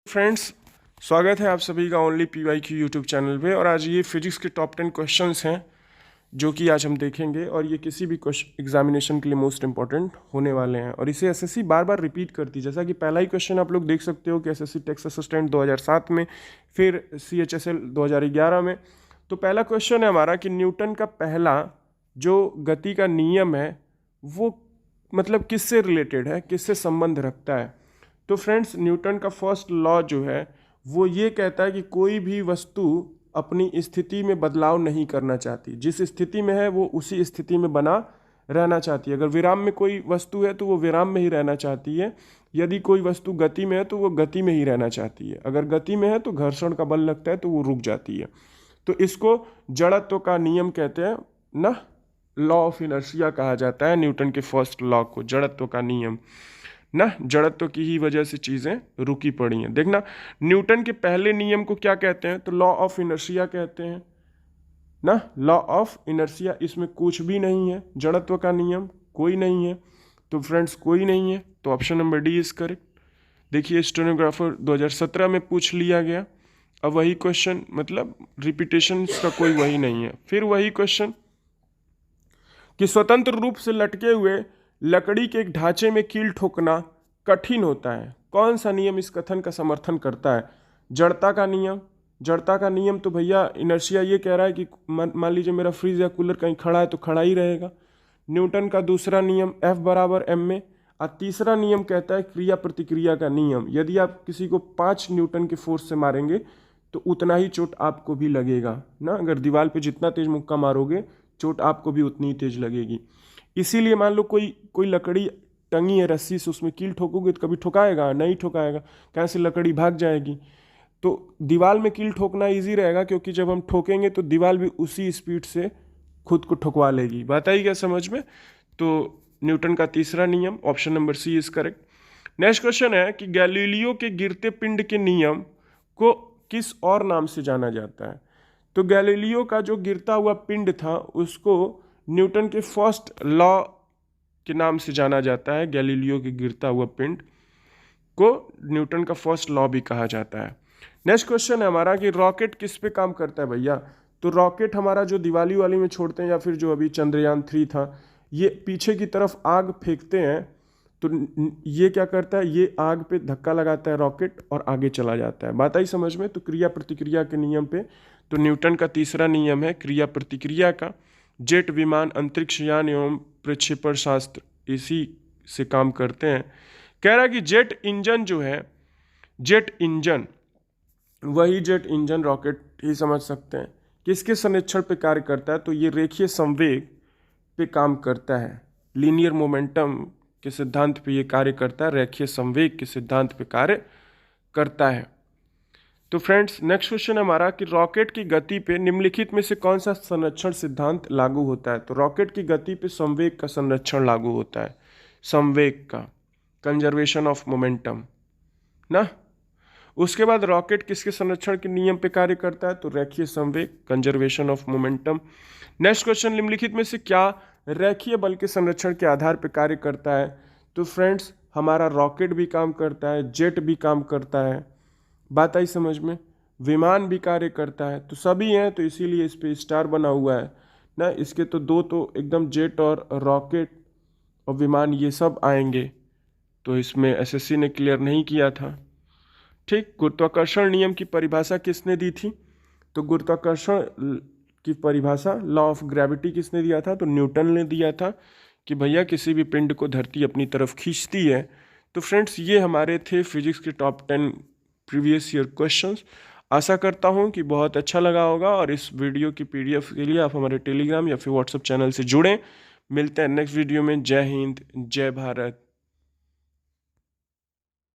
Friends, स्वागत है आप सभी का ओनली PYQ यूट्यूब चैनल पे। और आज ये फिजिक्स के टॉप 10 क्वेश्चंस हैं जो कि आज हम देखेंगे, और ये किसी भी एग्जामिनेशन के लिए मोस्ट इंपॉर्टेंट होने वाले हैं। और इसे एसएससी बार बार रिपीट करती है। जैसा कि पहला ही क्वेश्चन आप लोग देख सकते हो कि एसएससी टेक्स्ट असिस्टेंट 2007 में, फिर CHSL 2011 में। तो पहला क्वेश्चन है हमारा कि न्यूटन का पहला जो गति का नियम है वो मतलब किससे रिलेटेड है, किससे संबंध रखता है। तो फ्रेंड्स, न्यूटन का फर्स्ट लॉ जो है वो ये कहता है कि कोई भी वस्तु अपनी स्थिति में बदलाव नहीं करना चाहती। जिस स्थिति में है वो उसी स्थिति में बना रहना चाहती है। अगर विराम में कोई वस्तु है तो वो विराम में ही रहना चाहती है। यदि कोई वस्तु गति में है तो वो गति में ही रहना चाहती है। अगर गति में है तो घर्षण का बल लगता है तो वो रुक जाती है। तो इसको जड़त्व का नियम कहते हैं ना, लॉ ऑफ इनर्शिया कहा जाता है। न्यूटन के फर्स्ट लॉ को जड़त्व का नियम ना, जड़त्व की ही वजह से चीजें रुकी पड़ी हैं। देखना, न्यूटन के पहले नियम को क्या कहते हैं, तो लॉ ऑफ इनर्शिया कहते हैं ना। लॉ ऑफ इनर्शिया, इसमें कुछ भी नहीं है। जड़त्व का नियम कोई नहीं है। तो फ्रेंड्स, कोई नहीं है तो option number D is correct. देखिए, स्टेनोग्राफर 2017 में पूछ लिया गया। अब वही क्वेश्चन, मतलब रिपीटेशन का कोई वही नहीं है। फिर वही क्वेश्चन कि स्वतंत्र रूप से लटके हुए लकड़ी के एक ढांचे में कील ठोकना कठिन होता है। कौन सा नियम इस कथन का समर्थन करता है? जड़ता का नियम। जड़ता का नियम तो भैया इनर्शिया ये कह रहा है कि मान लीजिए मेरा फ्रिज या कूलर कहीं खड़ा है तो खड़ा ही रहेगा। न्यूटन का दूसरा नियम F बराबर m में। और तीसरा नियम कहता है क्रिया प्रतिक्रिया का नियम। यदि आप किसी को 5 न्यूटन के फोर्स से मारेंगे तो उतना ही चोट आपको भी लगेगा ना। अगर दीवार पे जितना तेज मुक्का मारोगे चोट आपको भी उतनी ही तेज लगेगी। इसीलिए मान लो कोई लकड़ी टंगी है रस्सी से, उसमें कील ठोकोगे तो कभी ठुकाएगा नहीं, ठुकाएगा। कहाँ से लकड़ी भाग जाएगी। तो दीवार में कील ठोकना इजी रहेगा, क्योंकि जब हम ठोकेंगे तो दीवार भी उसी स्पीड से खुद को ठुकवा लेगी। बात आई क्या समझ में? तो न्यूटन का तीसरा नियम, option number C is correct. Next question है कि गैलीलियो के गिरते पिंड के नियम को किस और नाम से जाना जाता है। तो गैलीलियो का जो गिरता हुआ पिंड था उसको न्यूटन के फर्स्ट लॉ के नाम से जाना जाता है। गैलीलियो के गिरता हुआ पिंड को न्यूटन का फर्स्ट लॉ भी कहा जाता है। नेक्स्ट क्वेश्चन है हमारा कि रॉकेट किस पे काम करता है भैया। तो रॉकेट हमारा जो दिवाली वाली में छोड़ते हैं, या फिर जो अभी चंद्रयान 3 था, ये पीछे की तरफ आग फेंकते हैं। तो ये क्या करता है, ये आग पे धक्का लगाता है रॉकेट और आगे चला जाता है। बात आई समझ में? तो क्रिया प्रतिक्रिया के नियम पे तो न्यूटन का तीसरा नियम है क्रिया प्रतिक्रिया का। जेट विमान, अंतरिक्ष यान एवं प्रक्षेपण शास्त्र इसी से काम करते हैं। कह रहा है कि जेट इंजन जो है, जेट इंजन, वही जेट इंजन रॉकेट ही समझ सकते हैं। किसके संरक्षण पे कार्य करता है? तो ये रेखीय संवेग पे काम करता है। लीनियर मोमेंटम के सिद्धांत पे ये कार्य करता है, रेखीय संवेग के सिद्धांत पे कार्य करता है। तो फ्रेंड्स, नेक्स्ट क्वेश्चन है हमारा कि रॉकेट की गति पे निम्नलिखित में से कौन सा संरक्षण सिद्धांत लागू होता है। तो रॉकेट की गति पे संवेग का संरक्षण लागू होता है। संवेग का, कंजर्वेशन ऑफ मोमेंटम ना। उसके बाद रॉकेट किसके संरक्षण के नियम पे कार्य करता है? तो रेखीय संवेग, conservation of momentum. Next question, निम्नलिखित में से क्या रेखीय बल के संरक्षण के आधार पर कार्य करता है। तो फ्रेंड्स, हमारा रॉकेट भी काम करता है, जेट भी काम करता है। बात आई समझ में? विमान भी कार्य करता है। तो सभी हैं, तो इसीलिए इस पे स्टार बना हुआ है ना। इसके तो दो तो एकदम जेट और रॉकेट और विमान ये सब आएंगे। तो इसमें एसएससी ने क्लियर नहीं किया था। ठीक, गुरुत्वाकर्षण नियम की परिभाषा किसने दी थी? तो गुरुत्वाकर्षण की परिभाषा, लॉ ऑफ ग्रेविटी, किसने दिया था? तो न्यूटन ने दिया था कि भैया किसी भी पिंड को धरती अपनी तरफ खींचती है। तो फ्रेंड्स, ये हमारे थे फिजिक्स के टॉप 10 प्रीवियस ईयर क्वेश्चंस। आशा करता हूँ कि बहुत अच्छा लगा होगा, और इस वीडियो की PDF के लिए आप हमारे टेलीग्राम या फिर व्हाट्सएप चैनल से जुड़ें। मिलते हैं नेक्स्ट वीडियो में। जय हिंद, जय भारत।